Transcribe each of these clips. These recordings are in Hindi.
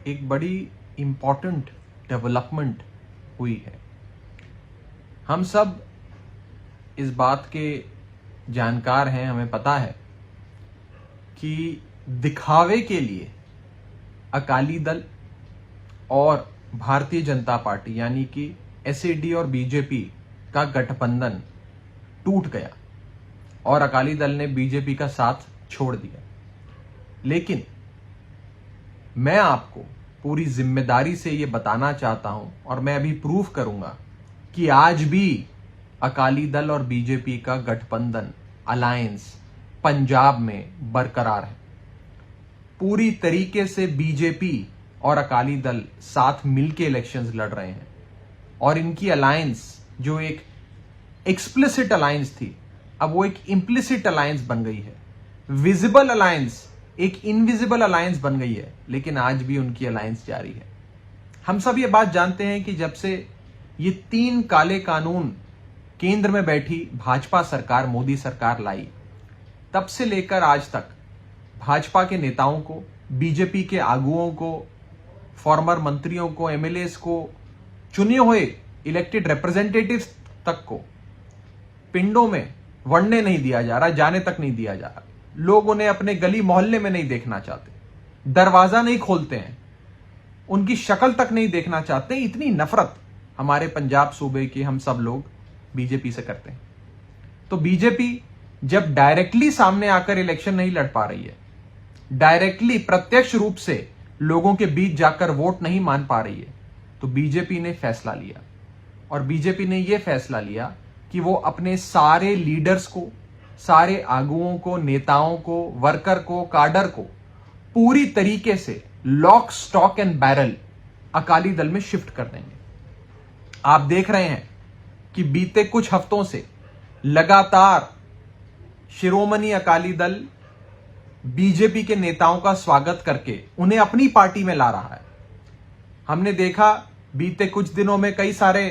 एक बड़ी इंपॉर्टेंट डेवलपमेंट हुई है। हम सब इस बात के जानकार हैं, हमें पता है कि दिखावे के लिए अकाली दल और भारतीय जनता पार्टी यानी कि एसएडी और बीजेपी का गठबंधन टूट गया और अकाली दल ने बीजेपी का साथ छोड़ दिया। लेकिन मैं आपको पूरी जिम्मेदारी से यह बताना चाहता हूं और मैं अभी प्रूफ करूंगा कि आज भी अकाली दल और बीजेपी का गठबंधन अलायंस पंजाब में बरकरार है। पूरी तरीके से बीजेपी और अकाली दल साथ मिलकर इलेक्शंस लड़ रहे हैं और इनकी अलायंस जो एक एक्सप्लिसिट अलायंस थी, अब वो एक इंप्लिसिट अलायंस बन गई है। विजिबल अलायंस एक इनविजिबल अलायंस बन गई है, लेकिन आज भी उनकी अलायंस जारी है। हम सब ये बात जानते हैं कि जब से ये 3 काले कानून केंद्र में बैठी भाजपा सरकार, मोदी सरकार लाई, तब से लेकर आज तक भाजपा के नेताओं को, बीजेपी के आगुओं को, फॉर्मर मंत्रियों को, एमएलएस को, चुने हुए इलेक्टेड रिप्रेजेंटेटिव्स तक को पिंडों में वड़ने नहीं दिया जा रहा, जाने तक नहीं दिया जा रहा। लोग उन्हें अपने गली मोहल्ले में नहीं देखना चाहते, दरवाजा नहीं खोलते हैं, उनकी शक्ल तक नहीं देखना चाहते। इतनी नफरत हमारे पंजाब सूबे के हम सब लोग बीजेपी से करते हैं। तो बीजेपी जब डायरेक्टली सामने आकर इलेक्शन नहीं लड़ पा रही है, डायरेक्टली प्रत्यक्ष रूप से लोगों के बीच जाकर वोट नहीं मान पा रही है, तो बीजेपी ने फैसला लिया और बीजेपी ने यह फैसला लिया कि वो अपने सारे लीडर्स को, सारे आगुओं को, नेताओं को, वर्कर को, काडर को पूरी तरीके से lock, stock and barrel Akali Dal में शिफ्ट कर देंगे। आप देख रहे हैं कि बीते कुछ हफ्तों से लगातार शिरोमणि अकाली दल बीजेपी के नेताओं का स्वागत करके उन्हें अपनी पार्टी में ला रहा है। हमने देखा बीते कुछ दिनों में कई सारे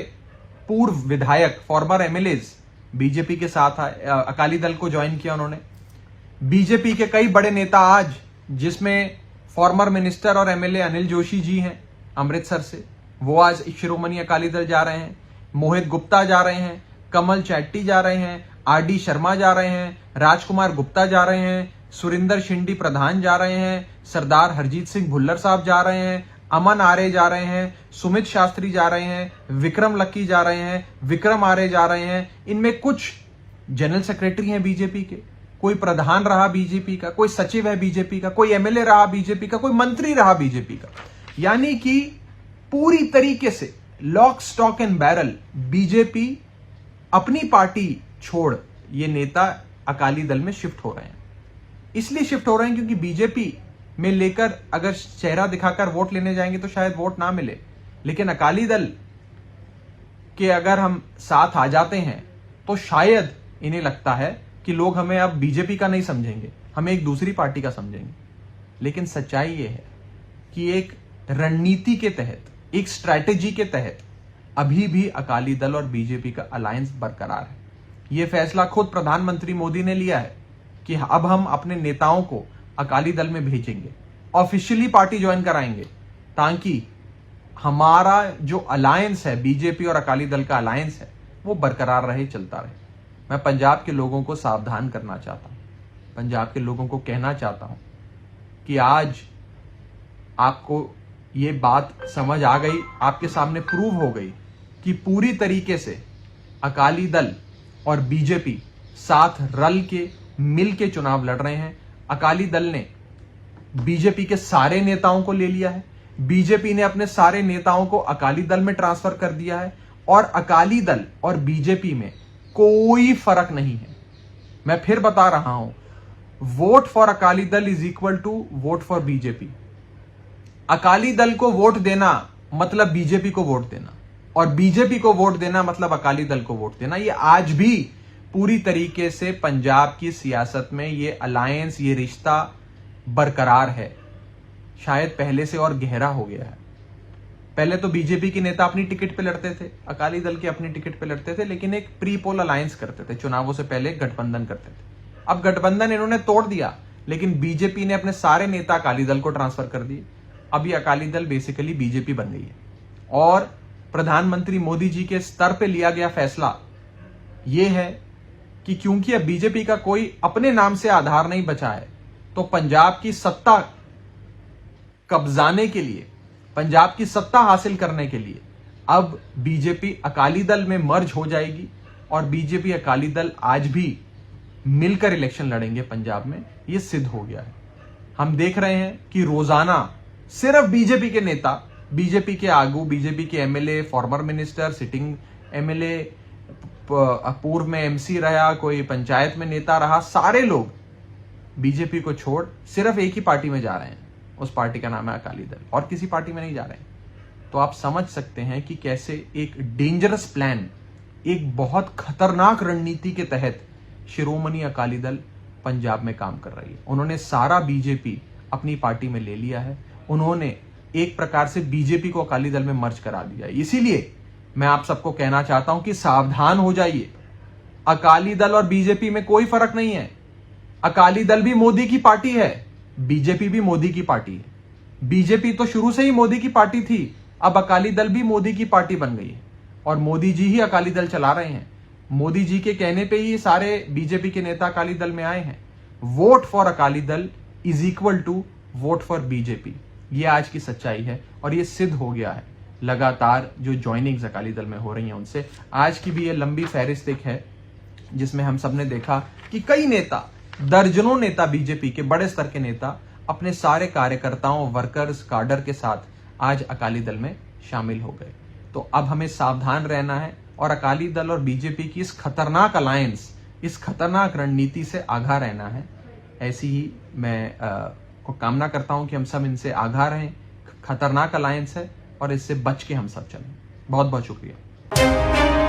पूर्व विधायक, फॉर्मर एमएलएस बीजेपी के साथ आए, अकाली दल को ज्वाइन किया उन्होंने। बीजेपी के कई बड़े नेता आज, जिसमें फॉर्मर मिनिस्टर और एमएलए अनिल जोशी जी हैं अमृतसर से, वो आज शिरोमणि अकाली दल जा रहे हैं। मोहित गुप्ता जा रहे हैं, कमल चैट्टी जा रहे हैं, आरडी शर्मा जा रहे हैं, राजकुमार गुप्ता जा रहे हैं, सुरिंदर शिंडी प्रधान जा रहे हैं, सरदार हरजीत सिंह भुल्लर साहब जा रहे हैं, अमन आर्य जा रहे हैं, सुमित शास्त्री जा रहे हैं, विक्रम लक्की जा रहे हैं, विक्रम आर्य जा रहे हैं। इनमें कुछ जनरल सेक्रेटरी हैं बीजेपी के, कोई प्रधान रहा बीजेपी का, कोई सचिव है बीजेपी का, कोई एमएलए रहा बीजेपी का, कोई मंत्री रहा बीजेपी का। यानी कि पूरी तरीके से lock, stock and barrel BJP अपनी पार्टी छोड़ ये नेता अकाली दल में शिफ्ट हो रहे हैं। इसलिए शिफ्ट हो रहे हैं क्योंकि बीजेपी में लेकर अगर चेहरा दिखाकर वोट लेने जाएंगे तो शायद वोट ना मिले, लेकिन अकाली दल के अगर हम साथ आ जाते हैं तो शायद इन्हें लगता है कि लोग हमें अब बीजेपी का नहीं समझेंगे, हमें एक दूसरी पार्टी का समझेंगे। लेकिन सच्चाई यह है कि एक रणनीति के तहत, एक स्ट्रैटेजी के तहत अभी भी अकाली दल और बीजेपी का अलायंस बरकरार है। यह फैसला खुद प्रधानमंत्री मोदी ने लिया है कि अब हम अपने नेताओं को अकाली दल में भेजेंगे, ऑफिशियली पार्टी ज्वाइन कराएंगे, ताकि हमारा जो अलायंस है, बीजेपी और अकाली दल का अलायंस है, वो बरकरार रहे, चलता रहे। मैं पंजाब के लोगों को सावधान करना चाहता हूं, पंजाब के लोगों को कहना चाहता हूं कि आज आपको ये बात समझ आ गई, आपके सामने प्रूव हो गई कि पूरी तरीके से अकाली दल और बीजेपी साथ रल के, मिल के चुनाव लड़ रहे हैं। अकाली दल ने बीजेपी के सारे नेताओं को ले लिया है, बीजेपी ने अपने सारे नेताओं को अकाली दल में ट्रांसफर कर दिया है और अकाली दल और बीजेपी में कोई फर्क नहीं है। मैं फिर बता रहा हूं, vote for Akali Dal is equal to vote for BJP. Akali Dal को वोट देना मतलब बीजेपी को वोट देना, और बीजेपी को वोट देना मतलब अकाली दल को वोट देना। ये आज भी पूरी तरीके से पंजाब की सियासत में ये अलायंस, ये रिश्ता बरकरार है। शायद पहले से और गहरा हो गया है। पहले तो बीजेपी के नेता अपनी टिकट पे लड़ते थे, अकाली दल के अपनी टिकट पे लड़ते थे, लेकिन एक प्री पोल अलायंस करते थे, चुनावों से पहले गठबंधन करते थे। अब गठबंधन इन्होंने तोड़ दिया, लेकिन बीजेपी ने अपने सारे नेता अकाली दल को ट्रांसफर कर दिए। अब ये अकाली दल बेसिकली बीजेपी बन गई है। और प्रधानमंत्री मोदी जी के स्तर पे लिया गया फैसला यह है कि क्योंकि अब बीजेपी का कोई अपने नाम से आधार नहीं बचा है, तो पंजाब की सत्ता कब्जाने के लिए, पंजाब की सत्ता हासिल करने के लिए अब बीजेपी अकाली दल में मर्ज हो जाएगी और बीजेपी अकाली दल आज भी मिलकर इलेक्शन लड़ेंगे पंजाब में। यह सिद्ध हो गया है। हम देख रहे हैं कि रोजाना सिर्फ बीजेपी के नेता, बीजेपी के आगू, बीजेपी के MLA, former minister, sitting MLA, पूर्व में एमसी रहा, कोई पंचायत में नेता रहा, सारे लोग बीजेपी को छोड़ सिर्फ एक ही पार्टी में जा रहे हैं। उस पार्टी का नाम है अकाली दल, और किसी पार्टी में नहीं जा रहे हैं। तो आप समझ सकते हैं कि कैसे एक डेंजरस प्लान, एक बहुत खतरनाक रणनीति के तहत शिरोमणि अकाली दल पंजाब में काम कर रही है। उन्होंने सारा बीजेपी अपनी पार्टी में ले लिया है। उन्होंने एक प्रकार से बीजेपी को अकाली दल में मर्ज करा दिया है। इसीलिए मैं आप सबको कहना चाहता हूं कि सावधान हो जाइए। अकाली दल और बीजेपी में कोई फर्क नहीं है। अकाली दल भी मोदी की पार्टी है, बीजेपी भी मोदी की पार्टी है। बीजेपी तो शुरू से ही मोदी की पार्टी थी, अब अकाली दल भी मोदी की पार्टी बन गई है और मोदी जी ही अकाली दल चला रहे हैं। मोदी जी के कहने पे ही सारे बीजेपी के नेता अकाली दल में आए हैं। Vote for Akali Dal is equal to vote for BJP, ये आज की सच्चाई है और ये सिद्ध हो गया है लगातार जो ज्वाइनिंग्स अकाली दल में हो रही हैं उनसे। आज की भी ये लंबी फहरिस्त है जिसमें हम सबने देखा कि कई नेता, दर्जनों नेता, बीजेपी के बड़े स्तर के नेता अपने सारे कार्यकर्ताओं, वर्कर्स, काडर के साथ आज अकाली दल में शामिल हो गए। तो अब हमें सावधान रहना है और अकाली दल और बीजेपी की इस खतरनाक अलायंस, इस खतरनाक रणनीति से आगाह रहना है। ऐसी ही मैं को कामना करता हूं कि हम सब इनसे आगाह रहें। खतरनाक अलायंस है और इससे बच के हम सब चलें। बहुत बहुत शुक्रिया।